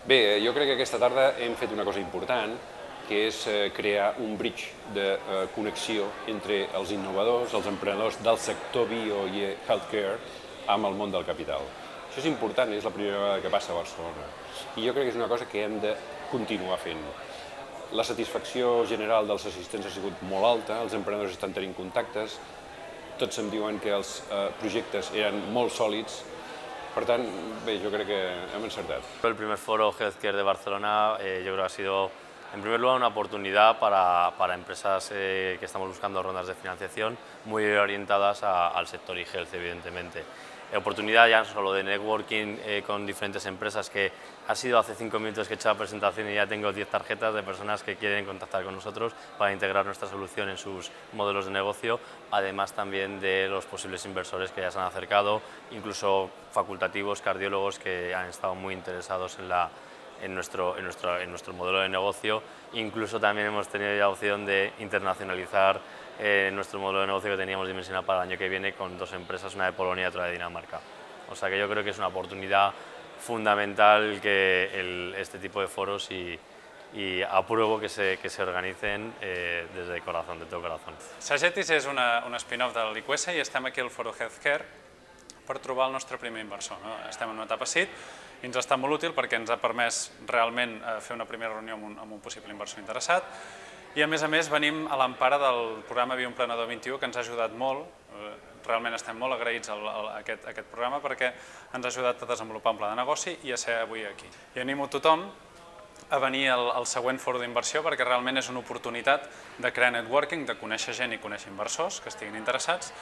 Bé, jo crec que aquesta tarda hem fet una cosa important, que és crear un bridge de connexió entre els innovadors, els emprenedors del sector bio i healthcare amb el món del capital. Això és important, és la primera vegada que passa a Barcelona. I jo crec que és una cosa que hem de continuar fent. La satisfacció general dels assistents ha sigut molt alta, els emprenedors estan tenint contactes, tots em diuen que els projectes eren molt sòlids. Per tant, bé, jo crec que hem encertat. El primer foro Healthcare de Barcelona yo creo que ha sido, en primer lugar, una oportunidad para empresas que estamos buscando rondas de financiación muy orientadas al sector e-health, evidentemente. Oportunidad ya no solo de networking con diferentes empresas, que ha sido hace 5 minutos que he hecho la presentación y ya tengo 10 tarjetas de personas que quieren contactar con nosotros para integrar nuestra solución en sus modelos de negocio, además también de los posibles inversores que ya se han acercado, incluso facultativos, cardiólogos que han estado muy interesados en nuestro modelo de negocio. Incluso también hemos tenido la opción de internacionalizar nuestro modelo de negocio que teníamos dimensionado para el año que viene con 2 empresas, una de Polonia y otra de Dinamarca. O sea que yo creo que es una oportunidad fundamental que este tipo de foros y apruebo que se organicen desde el corazón, de todo corazón. Sagetis és una spin-off de l'IQS i estem aquí al Foro Healthcare per trobar el nostre primer inversor. Estem en una etapa seed i ens està molt útil perquè ens ha permès realment fer una primera reunió amb un possible inversor interessat i a més venim a l'empara del programa Bioemprenedor 21 que ens ha ajudat molt, realment estem molt agraïts a aquest programa perquè ens ha ajudat a desenvolupar un pla de negoci i a ser avui aquí. I animo tothom a venir al següent foro d'inversió perquè realment és una oportunitat de crear networking, de conèixer gent i conèixer inversors que estiguin interessats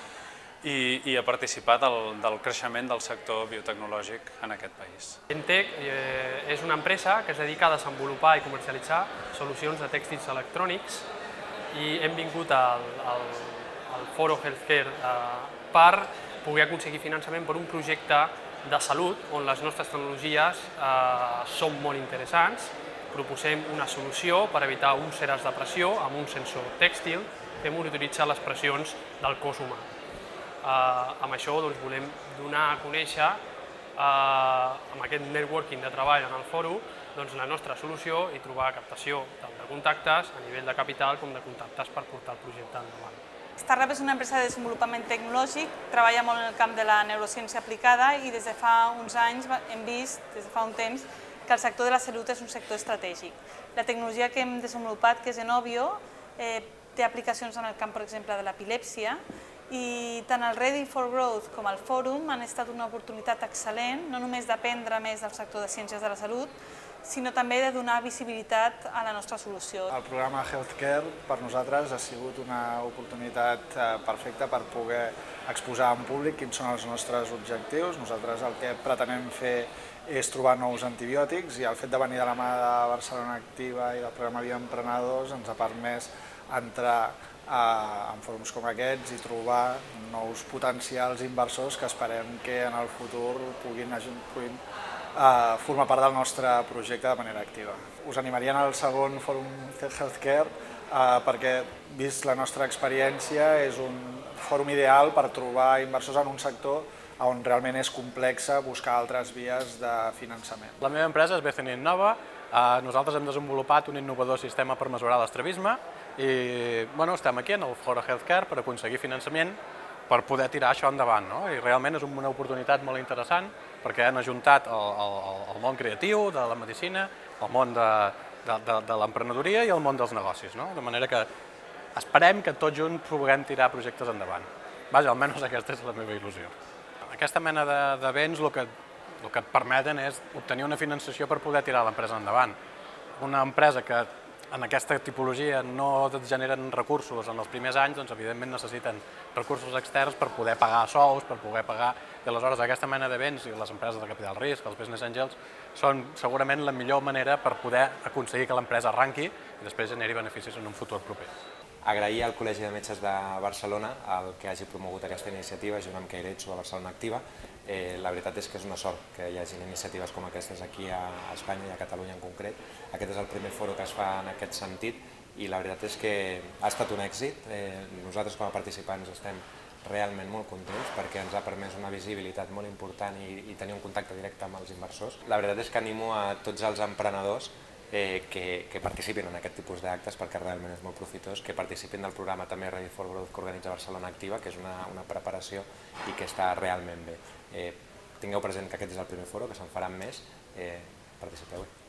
i a participar del creixement del sector biotecnològic en aquest país. Entec és una empresa que es dedica a desenvolupar i comercialitzar solucions de tèxtils electrònics i hem vingut al Foro Healthcare per poder aconseguir finançament per un projecte de salut on les nostres tecnologies són molt interessants. Proposem una solució per evitar úlceres de pressió amb un sensor tèxtil que monitoritza les pressions del cos humà. Amb això volem donar a conèixer, amb aquest networking de treball en el fòrum, la nostra solució i trobar captació tant de contactes a nivell de capital com de contactes per portar el projecte endavant. Startup és una empresa de desenvolupament tecnològic, treballa molt en el camp de la neurociència aplicada i des de fa uns anys hem vist, des de fa un temps, que el sector de la salut és un sector estratègic. La tecnologia que hem desenvolupat, que és Enovio, té aplicacions en el camp, per exemple, de l'epilèpsia, i tant el Ready for Growth com el Fòrum han estat una oportunitat excel·lent, no només d'aprendre més del sector de ciències de la salut, sinó també de donar visibilitat a la nostra solució. El programa Healthcare per nosaltres ha sigut una oportunitat perfecta per poder exposar en públic quins són els nostres objectius. Nosaltres el que pretenem fer és trobar nous antibiòtics i el fet de venir de la mà de Barcelona Activa i del programa Bioemprenedors ens ha permès entrar en fòrums com aquests i trobar nous potencials inversors que esperem que en el futur puguin formar part del nostre projecte de manera activa. Us animarien al segon fòrum Healthcare perquè, vist la nostra experiència, és un fòrum ideal per trobar inversors en un sector on realment és complex buscar altres vies de finançament. La meva empresa és BCN Innova. Nosaltres hem desenvolupat un innovador sistema per mesurar l'estrabisme i estem aquí en el Foro Healthcare per aconseguir finançament per poder tirar això endavant. I realment és una oportunitat molt interessant perquè han ajuntat el món creatiu de la medicina, el món de l'emprenedoria i el món dels negocis. De manera que esperem que tots junts puguem tirar projectes endavant. Vaja, almenys aquesta és la meva il·lusió. Aquesta mena d'events el que et permeten és obtenir una finançació per poder tirar l'empresa endavant. Una empresa que en aquesta tipologia no et generen recursos en els primers anys, doncs evidentment necessiten recursos externs per poder pagar sous, per poder pagar... I aleshores aquesta mena d'events i les empreses de capital risc, els business angels, són segurament la millor manera per poder aconseguir que l'empresa arranqui i després generi beneficis en un futur proper. Agrair al Col·legi de Metges de Barcelona el que hagi promogut aquesta iniciativa, junt amb Cairetso a Barcelona Activa. La veritat és que és una sort que hi hagi iniciatives com aquestes aquí a Espanya i a Catalunya en concret. Aquest és el primer foro que es fa en aquest sentit i la veritat és que ha estat un èxit. Nosaltres com a participants estem realment molt contents perquè ens ha permès una visibilitat molt important i tenir un contacte directe amb els inversors. La veritat és que animo a tots els emprenedors que participin en aquest tipus d'actes perquè realment és molt profitós, que participin del programa també Ready for Growth que organitza Barcelona Activa, que és una preparació i que està realment bé. Tingueu present que aquest és el primer foro, que se'n faran més, participeu-hi.